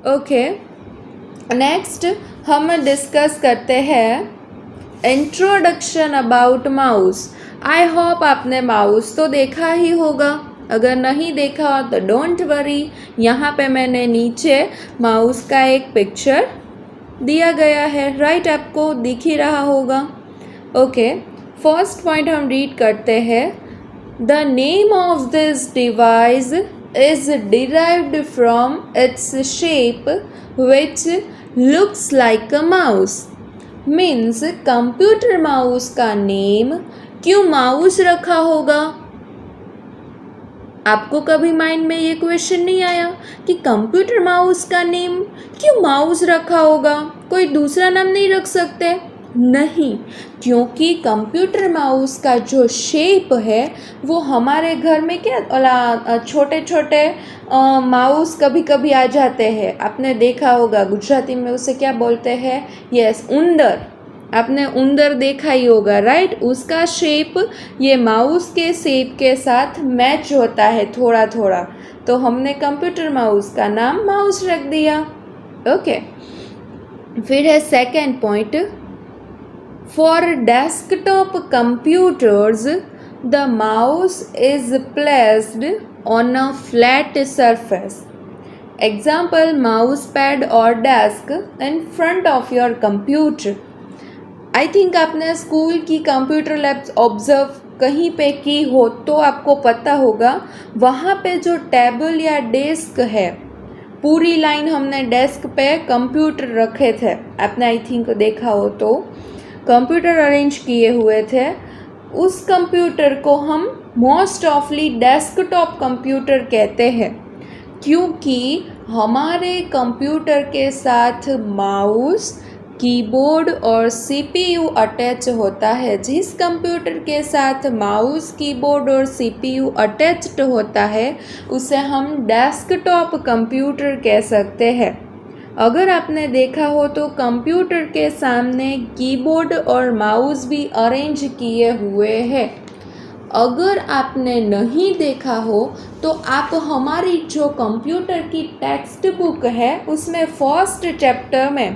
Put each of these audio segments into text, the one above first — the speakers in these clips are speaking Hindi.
ओके, नेक्स्ट हम डिस्कस करते हैं introduction about mouse. I hope आपने माउस तो देखा ही होगा, अगर नहीं देखा तो डोंट वरी, यहाँ पे मैंने नीचे माउस का एक पिक्चर दिया गया है, राइट? आपको दिख ही रहा होगा। ओके, फर्स्ट पॉइंट हम रीड करते हैं। The name of this device is derived from its shape which looks like a mouse। Means computer mouse का नेम क्यों माउस रखा होगा? आपको कभी माइंड में ये क्वेश्चन नहीं आया कि कंप्यूटर माउस का नेम क्यों माउस रखा होगा? कोई दूसरा नाम नहीं रख सकते? नहीं, क्योंकि कंप्यूटर माउस का जो शेप है वो हमारे घर में क्या छोटे छोटे माउस कभी कभी आ जाते हैं। आपने देखा होगा, गुजराती में उसे क्या बोलते हैं? यस, उंदर। आपने उंदर देखा ही होगा, राइट? उसका शेप ये माउस के शेप के साथ मैच होता है थोड़ा थोड़ा, तो हमने कंप्यूटर माउस का नाम माउस रख दिया। ओके, फिर है second point. For desktop computers the mouse is placed on a flat surface. Example, mouse pad और desk in front of your computer. I think आपने स्कूल की कंप्यूटर लैब्स ऑब्जर्व कहीं पे की हो तो आपको पता होगा, वहाँ पे जो टेबल या डेस्क है, पूरी लाइन हमने डेस्क पे कंप्यूटर रखे थे। आपने आई थिंक देखा हो तो कंप्यूटर अरेंज किए हुए थे। उस कंप्यूटर को हम मोस्ट ऑफली डेस्कटॉप कंप्यूटर कहते हैं, क्योंकि हमारे कंप्यूटर के साथ माउस, कीबोर्ड और सीपीयू अटैच होता है। जिस कंप्यूटर के साथ माउस, कीबोर्ड और सीपीयू अटैच्ड होता है उसे हम डेस्कटॉप कंप्यूटर कह सकते हैं। अगर आपने देखा हो तो कंप्यूटर के सामने कीबोर्ड और माउस भी अरेंज किए हुए हैं। अगर आपने नहीं देखा हो तो आप हमारी जो कंप्यूटर की टेक्स्ट बुक है उसमें फर्स्ट चैप्टर में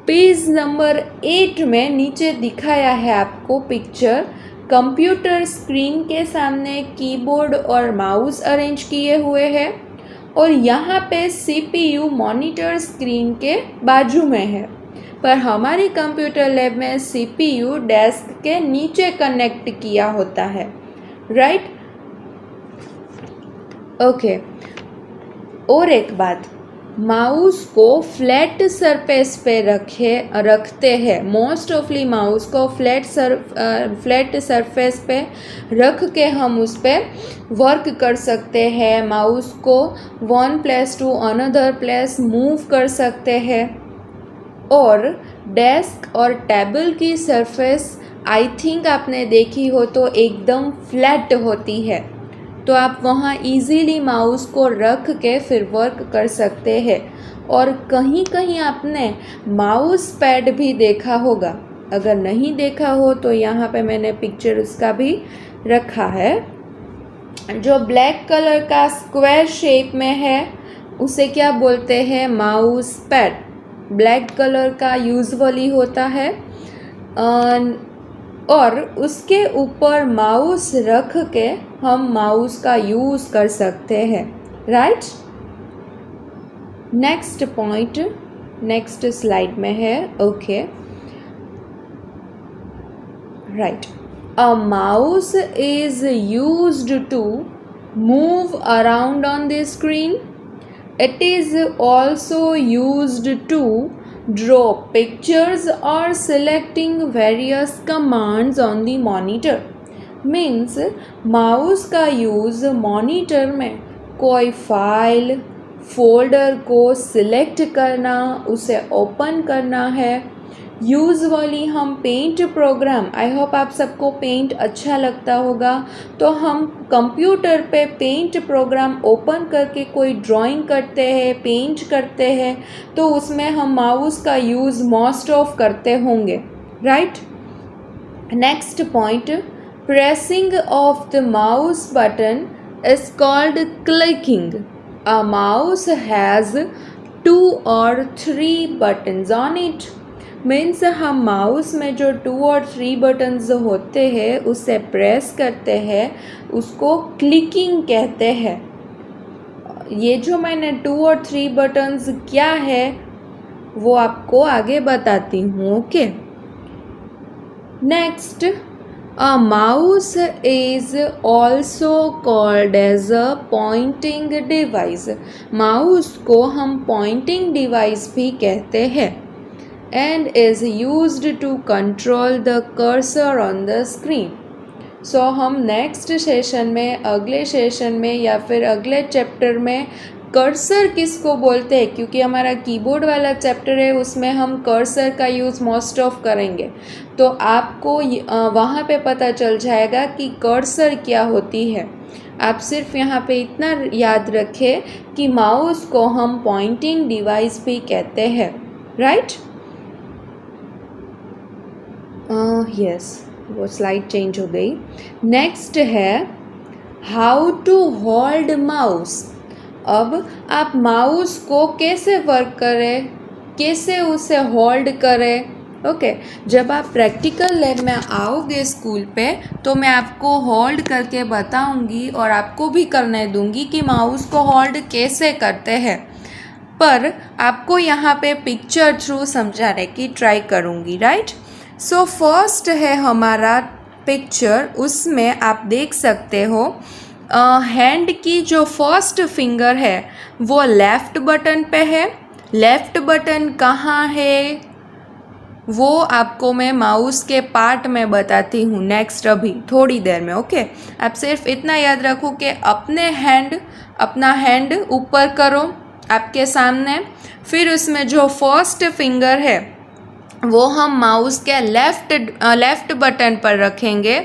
पेज नंबर 8 में नीचे दिखाया है आपको पिक्चर। कंप्यूटर स्क्रीन के सामने कीबोर्ड और माउस अरेंज किए हुए हैं और यहाँ पे सीपीयू मॉनिटर स्क्रीन के बाजू में है, पर हमारी कंप्यूटर लैब में सीपीयू डेस्क के नीचे कनेक्ट किया होता है, राइट? ओके, और एक बात, माउस को फ्लैट सरफेस पे रखते हैं। मोस्ट ऑफली माउस को फ्लैट सरफेस पे रख के हम उस पर वर्क कर सकते हैं। माउस को one place to another place move कर सकते हैं। और डेस्क और टेबल की सरफेस आई थिंक आपने देखी हो तो एकदम फ्लैट होती है, तो आप वहाँ इजीली माउस को रख के फिर वर्क कर सकते हैं। और कहीं कहीं आपने माउस पैड भी देखा होगा, अगर नहीं देखा हो तो यहाँ पे मैंने पिक्चर उसका भी रखा है। जो ब्लैक कलर का स्क्वायर शेप में है उसे क्या बोलते हैं? Mouse pad. ब्लैक कलर का यूजुअली होता है और उसके ऊपर माउस रख के हम माउस का यूज़ कर सकते हैं, right? Next point next slide में है। Okay, right. A mouse is used to move around on the screen. It is also used to draw pictures or selecting various commands on the monitor। Means mouse का यूज़ मॉनिटर में कोई फाइल, फोल्डर को सिलेक्ट करना, उसे ओपन करना है। यूजुअली हम पेंट प्रोग्राम, आई होप आप सबको पेंट अच्छा लगता होगा, तो हम कंप्यूटर पे पेंट प्रोग्राम ओपन करके कोई ड्राइंग करते हैं, पेंट करते हैं, तो उसमें हम माउस का यूज़ मोस्ट ऑफ करते होंगे, right? Next point, pressing of the mouse button is called clicking। A mouse has 2 or 3 buttons on it. Means हम माउस में जो 2 और 3 बटन्स होते हैं उसे प्रेस करते हैं, उसको क्लिकिंग कहते हैं. ये जो मैंने 2 और 3 बटन्स क्या है वो आपको आगे बताती हूँ. Okay. Next, a mouse is also called as a pointing device. Mouse को हम pointing device भी कहते हैं and is used to control the cursor on the screen. सो हम नेक्स्ट सेशन में, अगले सेशन में या फिर अगले चैप्टर में कर्सर किसको बोलते हैं, क्योंकि हमारा कीबोर्ड वाला चैप्टर है उसमें हम कर्सर का यूज़ मोस्ट ऑफ करेंगे, तो आपको वहाँ पे पता चल जाएगा कि कर्सर क्या होती है. आप सिर्फ यहाँ पे इतना याद रखें कि माउस को हम पॉइंटिंग डिवाइस भी कहते हैं. राइट. यस, वो स्लाइड चेंज हो गई. नेक्स्ट है हाउ टू होल्ड माउस. अब आप माउस को कैसे वर्क करें, कैसे उसे होल्ड करें. ओके. जब आप प्रैक्टिकल लैब में आओगे स्कूल पे तो मैं आपको होल्ड करके बताऊंगी और आपको भी करने दूंगी कि माउस को होल्ड कैसे करते हैं, पर आपको यहाँ पे पिक्चर थ्रू समझाने की ट्राई करूँगी. राइट. सो फर्स्ट है हमारा पिक्चर, उसमें आप देख सकते हो हैंड की जो फर्स्ट फिंगर है वो लेफ़्ट बटन पे है. लेफ़्ट बटन कहाँ है वो आपको मैं माउस के पार्ट में बताती हूँ नेक्स्ट, अभी थोड़ी देर में. ओके. आप सिर्फ इतना याद रखो कि अपना हैंड ऊपर करो आपके सामने, फिर उसमें जो फर्स्ट फिंगर है वो हम माउस के लेफ़्ट बटन पर रखेंगे.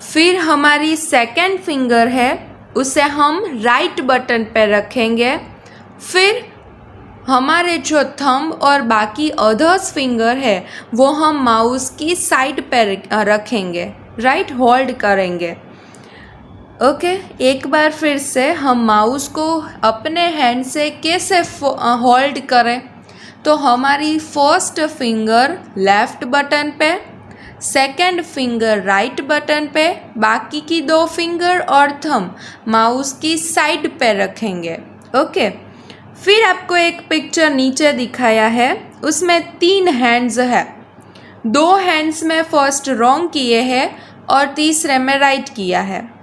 फिर हमारी सेकंड फिंगर है उसे हम राइट बटन पर रखेंगे. फिर हमारे जो थंब और बाकी अदर्स फिंगर है वो हम माउस की साइड पर रखेंगे. राइट. होल्ड करेंगे. ओके. एक बार फिर से हम माउस को अपने हैंड से कैसे होल्ड करें, तो हमारी फर्स्ट फिंगर लेफ़्ट बटन पे, सेकंड फिंगर राइट बटन पे, बाकी की 2 फिंगर और थंब माउस की साइड पे रखेंगे. ओके. फिर आपको एक पिक्चर नीचे दिखाया है, उसमें 3 हैंड्स है. 2 हैंड्स में फर्स्ट रॉन्ग किए हैं और तीसरे में राइट किया है,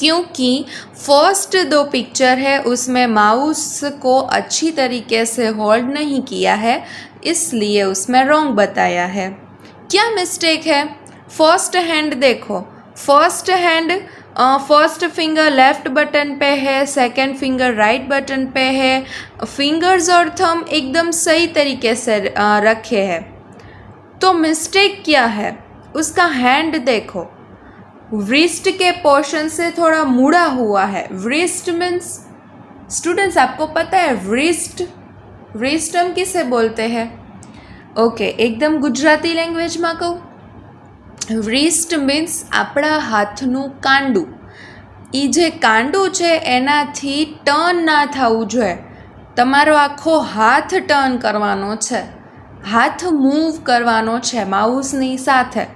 क्योंकि फर्स्ट 2 पिक्चर है उसमें माउस को अच्छी तरीके से होल्ड नहीं किया है, इसलिए उसमें रॉन्ग बताया है. क्या मिस्टेक है? फर्स्ट हैंड देखो, फर्स्ट फिंगर लेफ़्ट बटन पे है, सेकंड फिंगर राइट बटन पे है, फिंगर्स और थंब एकदम सही तरीके से रखे हैं. तो मिस्टेक क्या है? उसका हैंड देखो, व्रिस्ट के पोर्शन से थोड़ा मुड़ा हुआ है. व्रिस्ट मीन्स स्टूडेंट्स आपको पता है व्रिस्ट हम किसे बोलते हैं? ओके. एकदम गुजराती લેંગ્વેજમાં કહું, વ્રિસ્ટ મીન્સ આપણા હાથનું કાંડું. એ જે કાંડું છે એનાથી ટર્ન ના થવું જોઈએ. તમારો આખો હાથ ટર્ન કરવાનો છે, હાથ મૂવ કરવાનો છે માઉસની સાથે,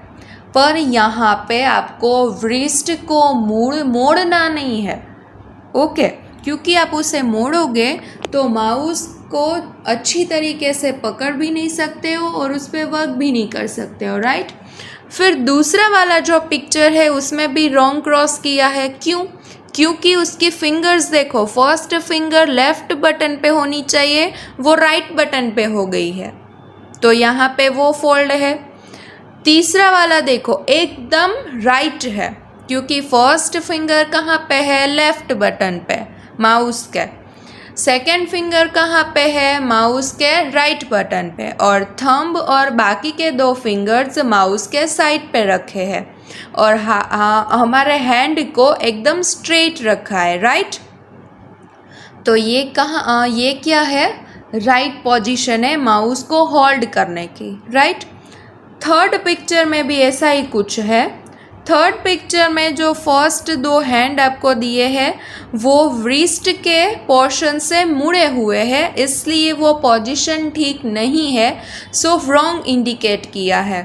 पर यहाँ पे आपको व्रिस्ट को मोड़ना नहीं है. ओके. क्योंकि आप उसे मोड़ोगे तो माउस को अच्छी तरीके से पकड़ भी नहीं सकते हो और उस पर वर्क भी नहीं कर सकते हो. राइट. फिर दूसरा वाला जो पिक्चर है उसमें भी रॉन्ग क्रॉस किया है. क्यों? क्योंकि उसकी फिंगर्स देखो, फर्स्ट फिंगर लेफ़्ट बटन पे होनी चाहिए, वो राइट बटन पे हो गई है, तो यहाँ पे वो फोल्ड है. तीसरा वाला देखो एकदम राइट है, क्योंकि फर्स्ट फिंगर कहाँ पे है? लेफ़्ट बटन पे माउस के. सेकंड फिंगर कहाँ पे है? माउस के राइट बटन पे, और थंब और बाकी के 2 फिंगर्स माउस के साइड पे रखे हैं, और हमारे हैंड को एकदम स्ट्रेट रखा है. राइट. तो ये क्या है? राइट पोजीशन है माउस को होल्ड करने की. राइट. थर्ड पिक्चर में भी ऐसा ही कुछ है. थर्ड पिक्चर में जो फर्स्ट दो हैंड आपको दिए हैं वो व्रिस्ट के पोर्शन से मुड़े हुए हैं, इसलिए वो पोजीशन ठीक नहीं है, सो रॉन्ग इंडिकेट किया है।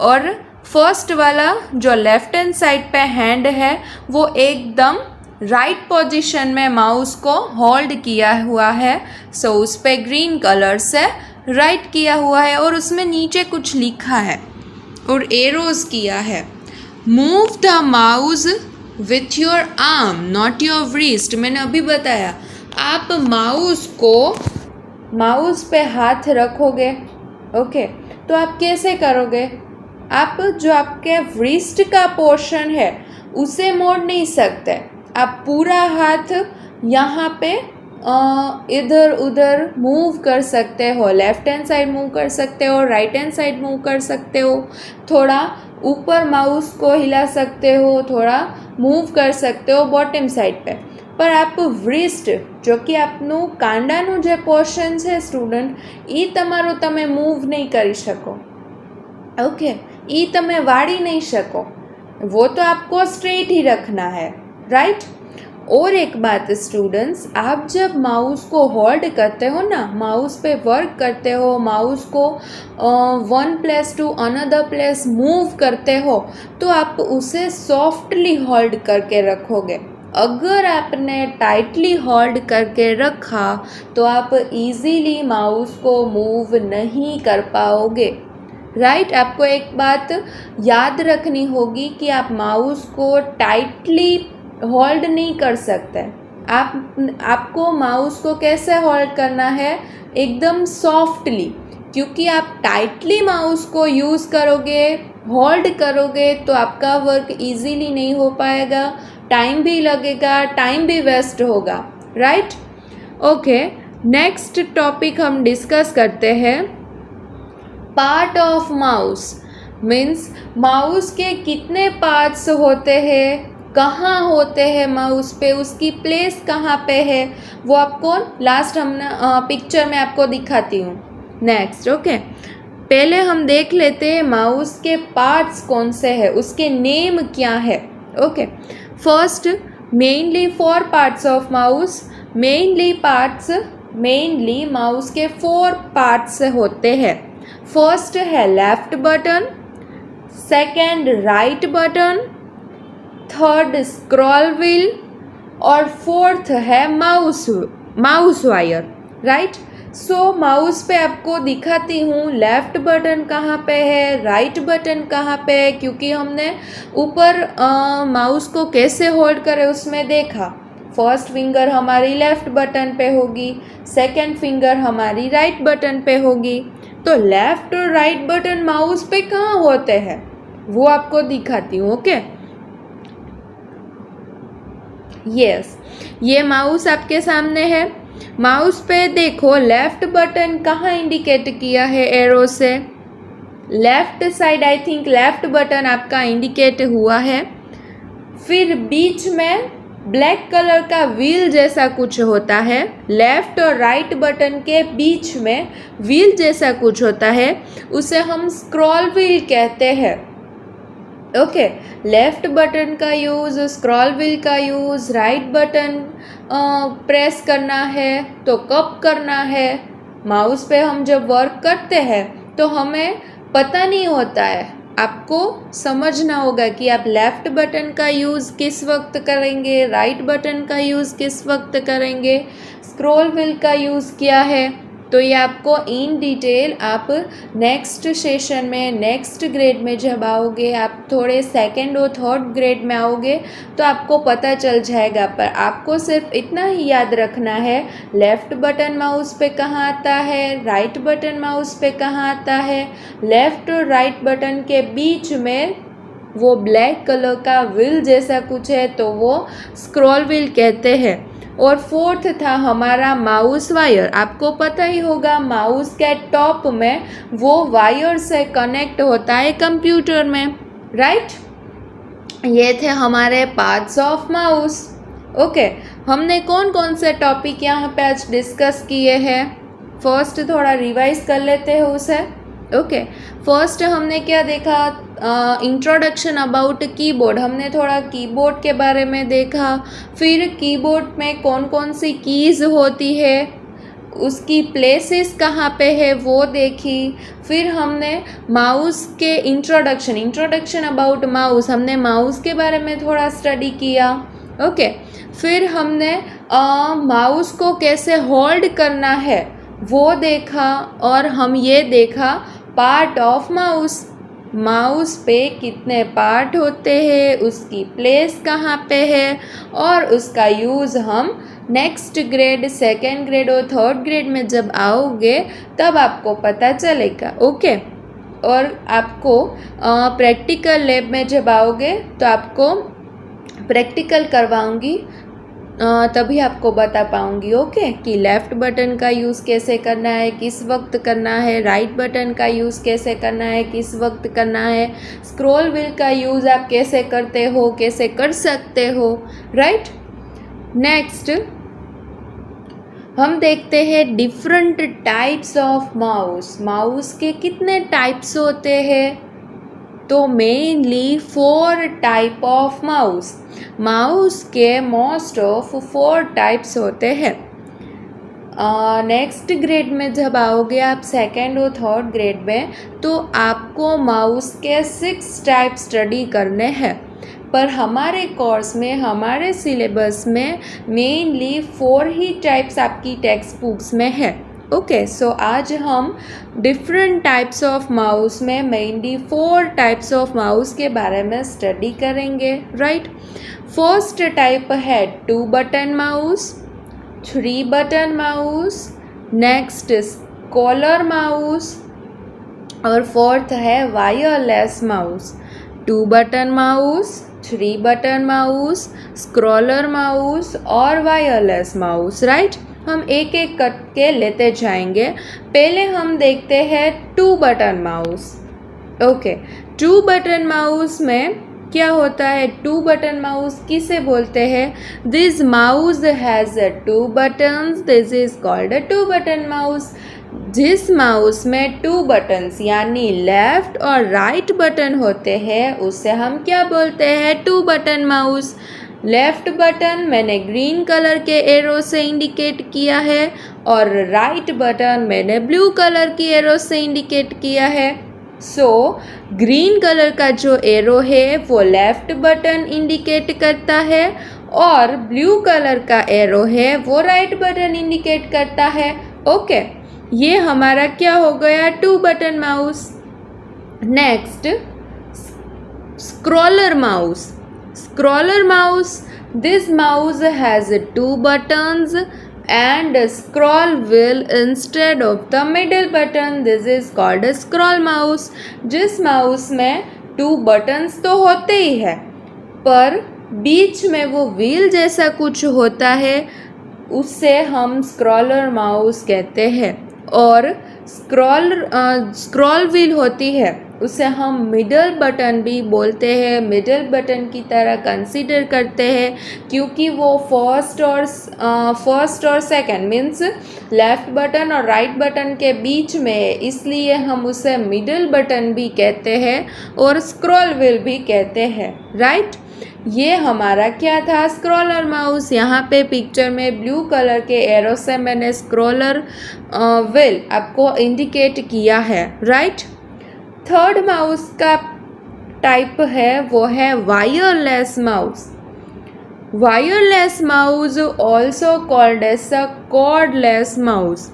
और फर्स्ट वाला जो लेफ्ट हैंड साइड पे हैंड है वो एकदम राइट पोजीशन में माउस को होल्ड किया हुआ है, सो उस पे ग्रीन कलर से राइट किया हुआ है और उसमें नीचे कुछ लिखा है और एरोज किया है। Move the mouse with your arm not your wrist. मैंने अभी बताया आप माउस पे हाथ रखोगे, ओके, तो आप कैसे करोगे? आप जो आपके व्रिस्ट का पोर्शन है उसे मोड़ नहीं सकते, आप पूरा हाथ यहाँ पे इधर उधर मूव कर सकते हो, लेफ्ट हैंड साइड मूव कर सकते हो, राइट हैंड साइड मूव कर सकते हो, थोड़ा ऊपर माउस को हिला सकते हो, थोड़ा मूव कर सकते हो बॉटम साइड पे, पर आप व्रिस्ट जो कि आपનું કાંડાનું જે પોર્શન છે સ્ટુડન્ટ એ તમારું તમે મૂવ નહીં કરી શકો, ओके, ये તમે વાળી नहीं सको, वो तो आपको स्ट्रेट ही रखना है, राइट। और एक बात स्टूडेंट्स, आप जब माउस को होल्ड करते हो ना, माउस पे वर्क करते हो, माउस को one place to another place move करते हो, तो आप उसे सॉफ्टली होल्ड करके रखोगे। अगर आपने टाइटली होल्ड करके रखा तो आप इजीली माउस को मूव नहीं कर पाओगे, राइट। आपको एक बात याद रखनी होगी कि आप माउस को टाइटली होल्ड नहीं कर सकते। आपको माउस को कैसे होल्ड करना है? एकदम सॉफ्टली, क्योंकि आप टाइटली माउस को यूज़ करोगे, होल्ड करोगे तो आपका वर्क इजीली नहीं हो पाएगा, टाइम भी लगेगा, टाइम भी वेस्ट होगा, राइट। ओके, नेक्स्ट टॉपिक हम डिस्कस करते हैं part of mouse. Means mouse के कितने पार्ट्स होते हैं, कहाँ होते हैं माउस पे, उसकी प्लेस कहाँ पे है, वो आपको लास्ट हमने पिक्चर में आपको दिखाती हूँ नेक्स्ट, ओके। पहले हम देख लेते हैं माउस के पार्ट्स कौन से हैं, उसके नेम क्या है, okay. First, mainly 4 parts of mouse. Mainly mouse के 4 पार्ट्स होते हैं। फर्स्ट है left button, second right button, third scroll wheel और फोर्थ है माउस वायर, राइट। सो माउस पे आपको दिखाती हूँ लेफ़्ट बटन कहाँ पे है, राइट बटन कहाँ पे है, क्योंकि हमने ऊपर माउस को कैसे होल्ड करें उसमें देखा। फर्स्ट फिंगर हमारी लेफ़्ट बटन पे होगी, सेकंड फिंगर हमारी राइट बटन पे होगी। तो लेफ़्ट और राइट बटन माउस पे कहाँ होते हैं वो आपको दिखाती हूँ, ओके। यस, ये माउस आपके सामने है। माउस पे देखो लेफ़्ट बटन कहाँ इंडिकेट किया है एरो से, left side, I think left button आपका इंडिकेट हुआ है। फिर बीच में ब्लैक कलर का व्हील जैसा कुछ होता है, लेफ़्ट और राइट बटन के बीच में व्हील जैसा कुछ होता है, उसे हम स्क्रॉल व्हील कहते हैं, ओके। लेफ़्ट बटन का यूज़, स्क्रॉल व्हील का यूज़, राइट बटन प्रेस करना है तो कब करना है। माउस पे हम जब वर्क करते हैं तो हमें पता नहीं होता है, आपको समझना होगा कि आप लेफ़्ट बटन का यूज़ किस वक्त करेंगे, राइट बटन का यूज़ किस वक्त करेंगे, स्क्रॉल व्हील का यूज़ क्या है। तो ये आपको इन डिटेल आप नेक्स्ट सेशन में, नेक्स्ट ग्रेड में जब आओगे, आप थोड़े सेकंड और थर्ड ग्रेड में आओगे तो आपको पता चल जाएगा। पर आपको सिर्फ इतना ही याद रखना है, लेफ़्ट बटन माउस पे कहाँ आता है, राइट बटन माउस पे कहाँ आता है। लेफ़्ट और राइट बटन के बीच में वो ब्लैक कलर का व्हील जैसा कुछ है तो वो स्क्रॉल व्हील कहते हैं। और फोर्थ था हमारा माउस वायर। आपको पता ही होगा माउस के टॉप में वो वायर से कनेक्ट होता है कंप्यूटर में, राइट। ये थे हमारे पार्ट्स ऑफ माउस, ओके। हमने कौन कौन से टॉपिक यहाँ पे आज डिस्कस किए हैं, फर्स्ट थोड़ा रिवाइज कर लेते हैं उसे, ओके। फर्स्ट हमने क्या देखा, इंट्रोडक्शन अबाउट कीबोर्ड, हमने थोड़ा कीबोर्ड के बारे में देखा। फिर कीबोर्ड में कौन कौन सी कीज़ होती है, उसकी प्लेसेस कहाँ पे है वो देखी। फिर हमने माउस के इंट्रोडक्शन अबाउट माउस, हमने माउस के बारे में थोड़ा स्टडी किया। ओके, फिर हमने माउस को कैसे होल्ड करना है वो देखा, और हम ये देखा पार्ट ऑफ माउस, माउस पे कितने पार्ट होते हैं, उसकी प्लेस कहाँ पे है, और उसका यूज़ हम नेक्स्ट ग्रेड, सेकेंड ग्रेड और थर्ड ग्रेड में जब आओगे तब आपको पता चलेगा। ओके, और आपको प्रैक्टिकल लैब में जब आओगे तो आपको प्रैक्टिकल करवाऊंगी, तभी आपको बता पाऊंगी। ओके, कि लेफ़्ट बटन का यूज़ कैसे करना है, किस वक्त करना है, राइट बटन का यूज़ कैसे करना है, किस वक्त करना है, स्क्रॉल व्हील का यूज़ आप कैसे करते हो, कैसे कर सकते हो, राइट। नेक्स्ट हम देखते हैं different types of mouse. Mouse के कितने टाइप्स होते हैं, तो mainly 4 type of mouse. Mouse के मोस्ट ऑफ 4 टाइप्स होते हैं। नेक्स्ट ग्रेड में जब आओगे आप, सेकेंड और थर्ड ग्रेड में, तो आपको माउस के 6 टाइप स्टडी करने हैं। पर हमारे कोर्स में, हमारे सिलेबस में मेनली 4 ही टाइप्स आपकी टेक्स्ट बुक्स में है। ओके, सो आज हम डिफरेंट टाइप्स ऑफ माउस में मेनली 4 टाइप्स ऑफ माउस के बारे में स्टडी करेंगे, राइट। फर्स्ट टाइप है 2 button mouse, 3 button mouse, next scroller mouse, और फोर्थ है wireless mouse. 2 button mouse, 3 button mouse, scroller mouse और वायरलेस माउस, राइट। हम एक एक करके लेते जाएंगे। पहले हम देखते हैं 2 button mouse. Okay, 2 button mouse में क्या होता है, 2 बटन माउस किसे बोलते हैं, this mouse has 2 buttons, this is called a 2 button mouse. जिस माउस में 2 बटन्स यानी लेफ्ट और राइट बटन होते हैं उसे हम क्या बोलते हैं, 2 बटन माउस। लेफ्ट बटन मैंने ग्रीन कलर के एरो से इंडिकेट किया है, और राइट बटन मैंने ब्लू कलर की एरो से इंडिकेट किया है। सो ग्रीन कलर का जो एरो है वो लेफ्ट बटन इंडिकेट करता है, और ब्लू कलर का एरो है वो राइट बटन इंडिकेट करता है। ओके, ये हमारा क्या हो गया, 2 button mouse. Next scroller mouse. Scroller mouse, this mouse has 2 buttons and a scroll wheel instead of the middle button, this is called a scroll mouse। जिस माउस में 2 बटन्स तो होते ही है, पर बीच में वो व्हील जैसा कुछ होता है, उससे हम स्क्रॉलर माउस कहते हैं। और स्क्रॉल व्हील होती है, उसे हम मिडल बटन भी बोलते हैं, मिडल बटन की तरह कंसीडर करते हैं, क्योंकि वो फर्स्ट और सेकंड मीन्स लेफ्ट बटन और राइट बटन के बीच में है, इसलिए हम उसे मिडल बटन भी कहते हैं और स्क्रॉल व्हील भी कहते हैं, राइट। ये हमारा क्या था, स्क्रॉलर माउस। यहाँ पे पिक्चर में ब्लू कलर के एरो से मैंने स्क्रॉलर व्हील आपको इंडिकेट किया है, राइट। थर्ड माउस का टाइप है वो है wireless mouse. Wireless mouse also called as a cordless mouse.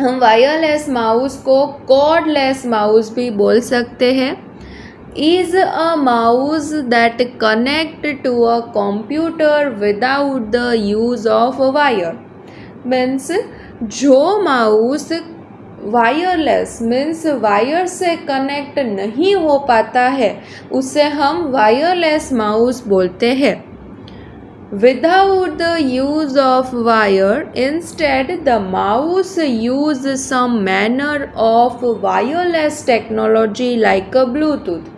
हम वायरलेस माउस को कॉर्डलेस माउस भी बोल सकते हैं। Is a mouse that connect to a computer without the use of wire. Means जो माउस वायरलेस मीन्स वायर से कनेक्ट नहीं हो पाता है, उसे हम वायरलेस माउस बोलते हैं। Without the use of wire, instead the mouse use some manner of wireless technology like a Bluetooth.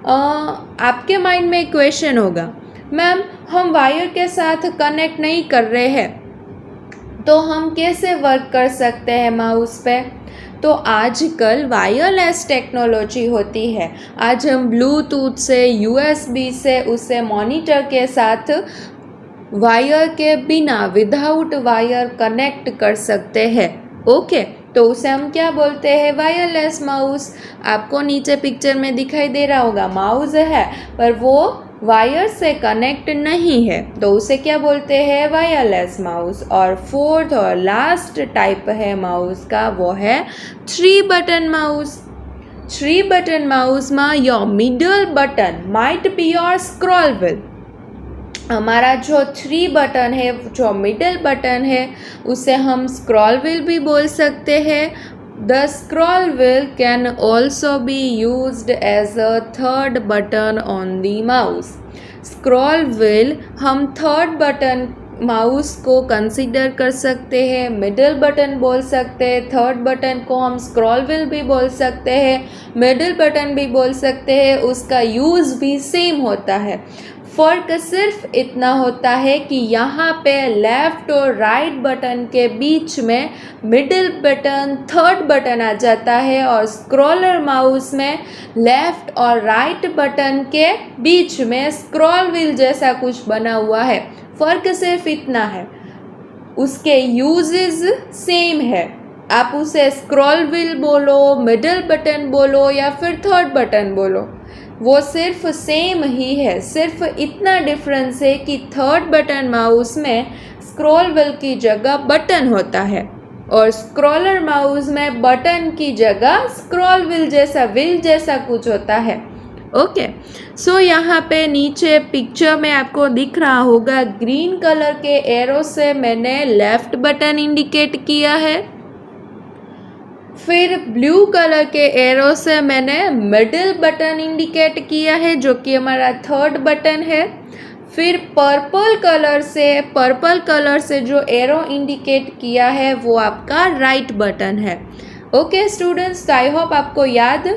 आपके माइंड में एक क्वेश्चन होगा, मैम हम वायर के साथ कनेक्ट नहीं कर रहे हैं, तो हम कैसे वर्क कर सकते हैं माउस पे। तो तो आजकल वायरलेस टेक्नोलॉजी होती है। आज हम ब्लूटूथ से, यूएसबी से उसे मॉनिटर के साथ वायर के बिना, विदाउट वायर कनेक्ट कर सकते हैं। ओके, तो उसे हम क्या बोलते हैं? Wireless mouse. आपको नीचे पिक्चर में दिखाई दे रहा होगा, माउस है पर वो वायर से कनेक्ट नहीं है, तो उसे क्या बोलते हैं? Wireless mouse. और फोर्थ और लास्ट टाइप है माउस का, वो है 3 बटन माउस। 3 बटन माउस में your middle button might be your scroll wheel. हमारा जो 3 बटन है, जो मिडल बटन है, उसे हम स्क्रॉल व्हील भी बोल सकते हैं। The scroll wheel can also be used as a 3rd button on the mouse. Scroll wheel हम 3rd बटन माउस को कंसीडर कर सकते हैं, मिडल बटन बोल सकते हैं, 3rd बटन को हम स्क्रॉल व्हील भी बोल सकते हैं, मिडल बटन भी बोल सकते हैं। उसका यूज़ भी सेम होता है। फ़र्क सिर्फ इतना होता है कि यहाँ पे लेफ़्ट और राइट बटन के बीच में मिडिल बटन, 3rd बटन आ जाता है, और स्क्रॉलर माउस में लेफ़्ट और राइट बटन के बीच में स्क्रॉल व्हील जैसा कुछ बना हुआ है। फ़र्क सिर्फ इतना है, उसके यूजेस सेम है। आप उसे स्क्रॉल व्हील बोलो, मिडिल बटन बोलो या फिर 3rd बटन बोलो, वो सिर्फ सेम ही है। सिर्फ इतना डिफरेंस है कि 3rd बटन माउस में स्क्रॉल व्हील की जगह बटन होता है, और स्क्रॉलर माउस में बटन की जगह स्क्रॉल व्हील जैसा कुछ होता है। ओके, सो यहाँ पे नीचे पिक्चर में आपको दिख रहा होगा, ग्रीन कलर के एरो से मैंने लेफ़्ट बटन इंडिकेट किया है, फिर ब्लू कलर के एरो से मैंने मिडिल बटन इंडिकेट किया है, जो कि हमारा 3rd बटन है। फिर पर्पल कलर से जो एरो इंडिकेट किया है वो आपका राइट बटन है। ओके स्टूडेंट्स, आई होप आपको याद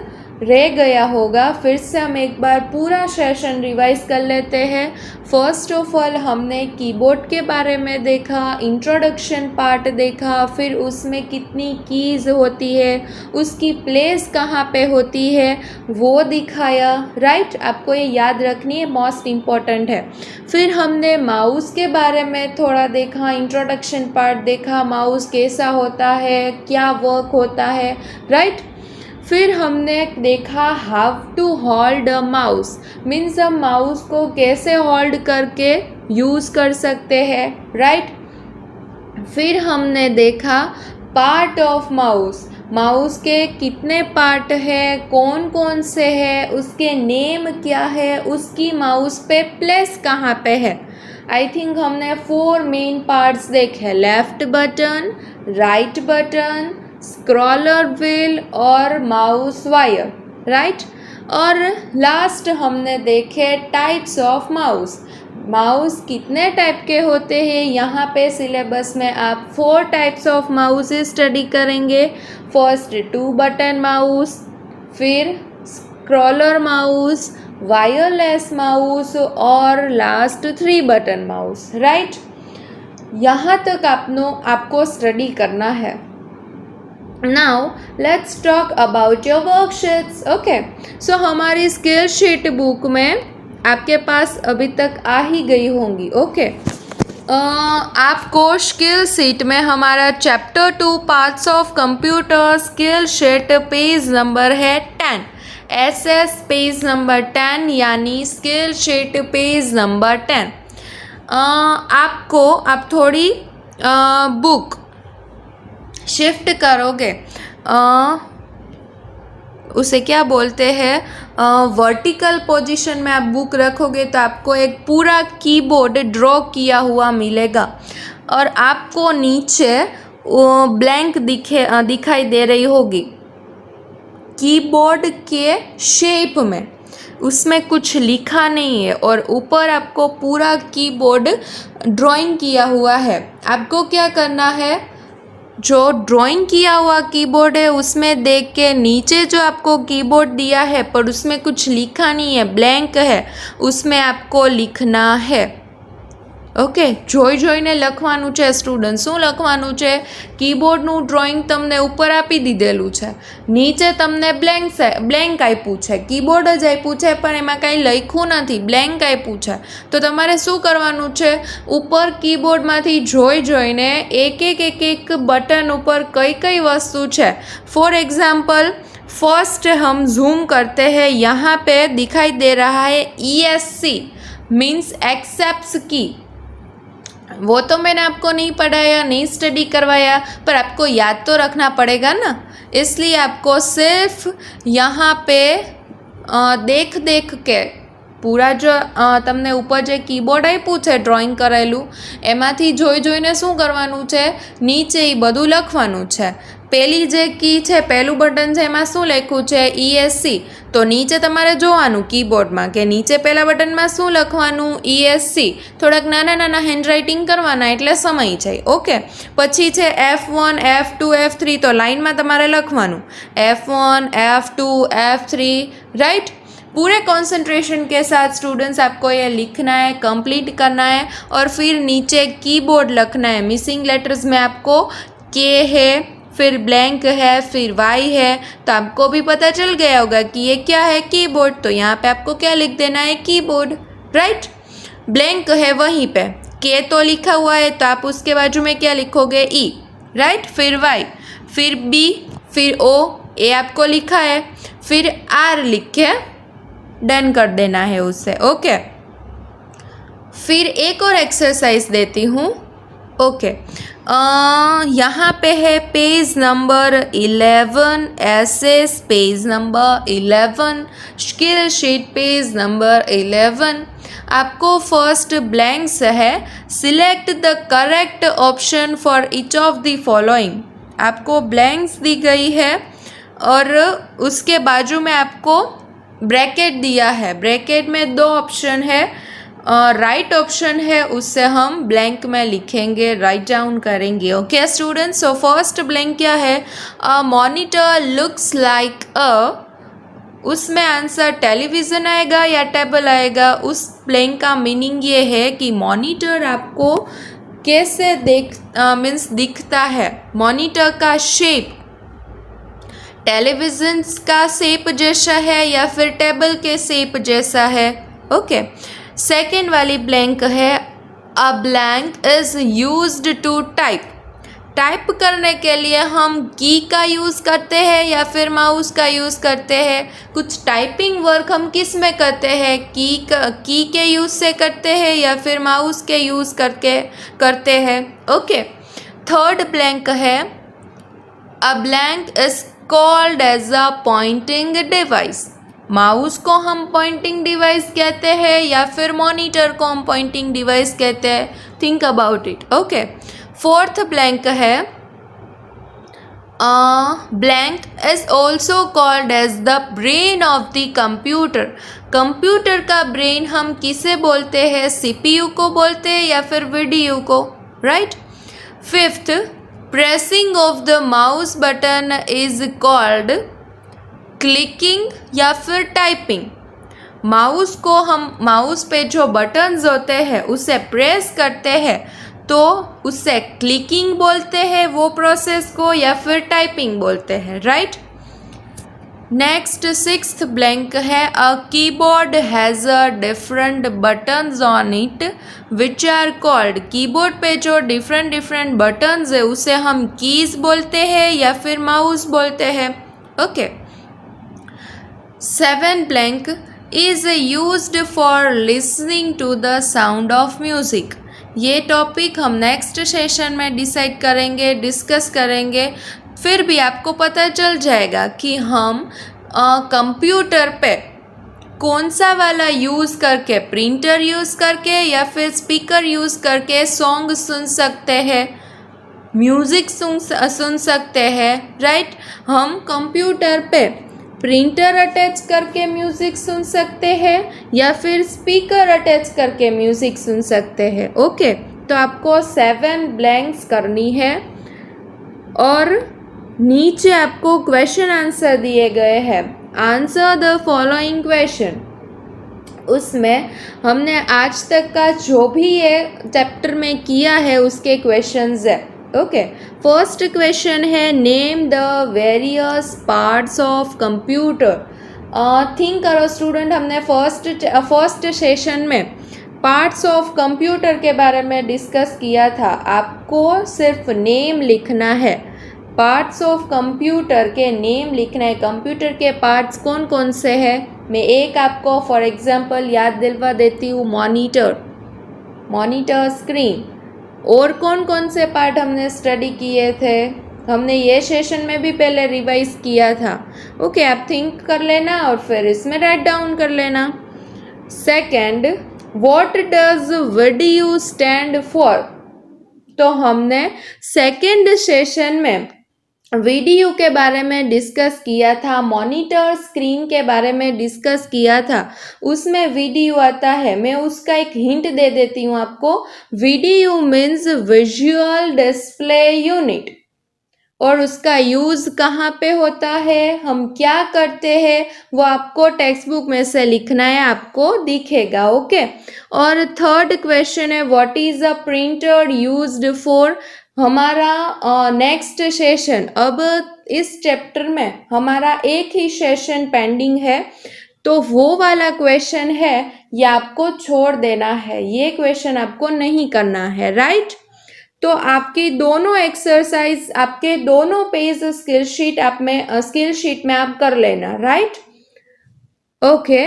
रह गया होगा। फिर से हम एक बार पूरा सेशन रिवाइज कर लेते हैं। फर्स्ट ऑफ ऑल हमने कीबोर्ड के बारे में देखा, इंट्रोडक्शन पार्ट देखा, फिर उसमें कितनी कीज़ होती है, उसकी प्लेस कहाँ पे होती है वो दिखाया। राइट, आपको ये याद रखनी है, मोस्ट इम्पॉर्टेंट है। फिर हमने माउस के बारे में थोड़ा देखा, इंट्रोडक्शन पार्ट देखा, माउस कैसा होता है, क्या वर्क होता है। राइट, फिर हमने देखा how to hold a mouse, means हम माउस को कैसे होल्ड करके यूज़ कर सकते हैं। राइट, फिर हमने देखा पार्ट ऑफ माउस के कितने पार्ट है, कौन कौन से है, उसके नेम क्या है, उसकी माउस पे प्लेस कहाँ पे है। आई थिंक हमने 4 मेन पार्ट्स देखे, left button, right button, scroller wheel और माउस वायर। राइट, और लास्ट हमने देखे टाइप्स ऑफ माउस कितने टाइप के होते हैं। यहाँ पे सिलेबस में आप 4 टाइप्स ऑफ माउस स्टडी करेंगे। फर्स्ट 2 बटन माउस, फिर स्क्रॉलर माउस, वायरलेस माउस और लास्ट 3 बटन माउस। राइट, यहाँ तक आपको स्टडी करना है। Now let's talk about your worksheets. Okay, so हमारी स्किल शीट बुक में आपके पास अभी तक आ ही गई होंगी। ओके, आपको स्किल शीट में हमारा chapter 2 parts of computer skill sheet page number है 10, SS पेज नंबर 10, यानी स्किल शीट पेज नंबर 10। आप थोड़ी बुक शिफ्ट करोगे, उसे क्या बोलते हैं, वर्टिकल पोजीशन में आप बुक रखोगे तो आपको एक पूरा कीबोर्ड ड्रॉ किया हुआ मिलेगा, और आपको नीचे ब्लैंक दिखाई दे रही होगी कीबोर्ड के शेप में, उसमें कुछ लिखा नहीं है, और ऊपर आपको पूरा कीबोर्ड ड्राइंग किया हुआ है। आपको क्या करना है, जो ड्राइंग किया हुआ कीबोर्ड है उसमें देख के नीचे जो आपको कीबोर्ड दिया है पर उसमें कुछ लिखा नहीं है, ब्लैंक है, उसमें आपको लिखना है। ઓકે, જોઈને લખવાનું છે સ્ટુડન્ટ. શું લખવાનું છે? કીબોર્ડનું ડ્રોઈંગ તમને ઉપર આપી દીધેલું છે, નીચે તમને બ્લેન્ક આપ્યું છે, કીબોર્ડ જ આપ્યું છે પણ એમાં કાંઈ લખ્યું નથી, બ્લેન્ક આપ્યું છે. તો તમારે શું કરવાનું છે? ઉપર કીબોર્ડમાંથી જોઈને એક બટન ઉપર કઈ વસ્તુ છે. फॉर एग्ज़ाम्पल फर्स्ट हम जूम करते हैं, यहाँ पे दिखाई दे रहा है ESC मीन्स एक्सेप्ट्स की. वो तो मैंने आपको नहीं पढ़ाया, नहीं स्टडी करवाया, पर आपको याद तो रखना पड़ेगा ना, इसलिए आपको सिर्फ यहाँ पे देख के પૂરા જો તમને ઉપર જે કીબોર્ડ આપ્યું છે ડ્રોઈંગ કરેલું એમાંથી જોઈને શું કરવાનું છે? નીચે એ બધું લખવાનું છે. પહેલી જે કી છે, પહેલું બટન છે, એમાં શું લખ્યું છે? ESC. તો નીચે તમારે જોવાનું કીબોર્ડમાં કે નીચે પહેલા બટનમાં શું લખવાનું? ESC. થોડાક નાના હેન્ડરાઇટિંગ કરવાના એટલે સમય જાય. ઓકે, પછી છે F1 F2 F3. તો લાઇનમાં તમારે લખવાનું F1 F2 F3, राइट. पूरे कंसंट्रेशन के साथ स्टूडेंट्स आपको ये लिखना है, कंप्लीट करना है और फिर नीचे कीबोर्ड लिखना है. मिसिंग लेटर्स में आपको K है, फिर ब्लैंक है, फिर Y है, तो आपको भी पता चल गया होगा कि ये क्या है? कीबोर्ड. तो यहाँ पे आपको क्या लिख देना है? Keyboard, right. ब्लैंक है वहीं पे, K तो लिखा हुआ है तो आप उसके बाजू में क्या लिखोगे? E, right. फिर Y, फिर B, फिर O, ए आपको लिखा है, फिर R लिख के डन कर देना है उससे. ओके, फिर एक और एक्सरसाइज देती हूँ. ओके, यहाँ पे है page number 11, access page number 11, skill sheet page number 11. आपको फर्स्ट ब्लैंक्स है. Select the correct option for each of the following. आपको ब्लैंक्स दी गई है और उसके बाजू में आपको ब्रैकेट दिया है. ब्रैकेट में 2 ऑप्शन है. राइट ऑप्शन है, उससे हम ब्लैंक में लिखेंगे, राइट डाउन करेंगे. Okay students, so first blank क्या है? अ मॉनिटर लुक्स लाइक अ. उसमें आंसर टेलीविज़न आएगा या टेबल आएगा? उस ब्लैंक का मीनिंग ये है कि मॉनिटर आपको कैसे दिखता है. मॉनिटर का शेप टेलीविज़न का शेप जैसा है या फिर टेबल के शेप जैसा है. ओके, सेकेंड वाली ब्लैंक है. A blank is used to type. Type करने के लिए हम की का यूज़ करते हैं या फिर माउस का यूज़ करते हैं. कुछ टाइपिंग वर्क हम किस में करते हैं? की के यूज़ से करते हैं या फिर माउस के यूज़ करके करते हैं. ओके, थर्ड ब्लैंक है. A blank is called as a pointing device. Mouse को हम पॉइंटिंग डिवाइस कहते हैं या फिर मॉनिटर को हम पॉइंटिंग डिवाइस कहते हैं. Think about it. Okay, fourth blank है. Blank is also called as the brain of the computer. Computer का ब्रेन हम किसे बोलते हैं? CPU को बोलते हैं या फिर VDU को, right. Fifth, pressing of the mouse button is called clicking या फिर टाइपिंग. माउस को हम माउस पे जो बटन्स होते हैं उसे प्रेस करते हैं तो उससे क्लिकिंग बोलते हैं वो प्रोसेस को, या फिर टाइपिंग बोलते हैं, राइट. नेक्स्ट सिक्स्थ ब्लैंक है. A keyboard has a different buttons on it which are called. Keyboard पे जो डिफरेंट बटन्स है उसे हम कीज बोलते हैं या फिर माउस बोलते हैं. Okay, 7 blank is used for listening to the sound of music. ये टॉपिक हम नेक्स्ट सेशन में डिसाइड करेंगे, डिस्कस करेंगे. फिर भी आपको पता चल जाएगा कि हम कंप्यूटर पे कौन सा वाला यूज़ करके, प्रिंटर यूज़ करके या फिर स्पीकर यूज़ करके सॉन्ग सुन सकते हैं, म्यूज़िक सुन सकते हैं, राइट. हम कंप्यूटर पे प्रिंटर अटैच करके म्यूज़िक सुन सकते हैं या फिर स्पीकर अटैच करके म्यूज़िक सुन सकते हैं. ओके, तो आपको 7 ब्लैंक्स करनी है और नीचे आपको क्वेश्चन आंसर दिए गए हैं. Answer the following question. उसमें हमने आज तक का जो भी ये चैप्टर में किया है उसके क्वेश्चंस है. ओके, फर्स्ट क्वेश्चन है name the various parts of computer. Think करो स्टूडेंट, हमने फर्स्ट सेशन में पार्ट्स ऑफ कंप्यूटर के बारे में डिस्कस किया था. आपको सिर्फ नेम लिखना है. पार्ट्स ऑफ कंप्यूटर के नेम लिखना है. कंप्यूटर के पार्ट्स कौन कौन से हैं? मैं एक आपको फॉर एग्जांपल याद दिलवा देती हूँ. Monitor screen. और कौन कौन से पार्ट हमने स्टडी किए थे? हमने ये सेशन में भी पहले रिवाइज किया था. ओके, आप थिंक कर लेना और फिर इसमें राइट डाउन कर लेना. Second, what does video stand for? तो हमने सेकंड सेशन में वीडियो के बारे में डिस्कस किया था. मॉनिटर स्क्रीन के बारे में डिस्कस किया था. उसमें वीडियो आता है. मैं उसका एक हिंट दे देती हूँ आपको. Video means visual display unit. और उसका यूज़ कहाँ पे होता है, हम क्या करते हैं, वो आपको टेक्स्ट बुक में से लिखना है, आपको दिखेगा. ओके. और थर्ड क्वेश्चन है what is a printer used for? हमारा नेक्स्ट सेशन, अब इस चैप्टर में हमारा एक ही सेशन पेंडिंग है, तो वो वाला क्वेश्चन है ये आपको छोड़ देना है. ये क्वेश्चन आपको नहीं करना है. राइट. तो आपकी दोनों एक्सरसाइज, आपके दोनों पेज स्किल शीट में आप कर लेना. राइट. ओके,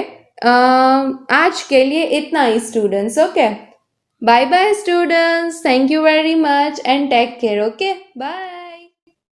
आज के लिए इतना ही students. Okay, bye bye students. Thank you very much and take care. Okay, bye.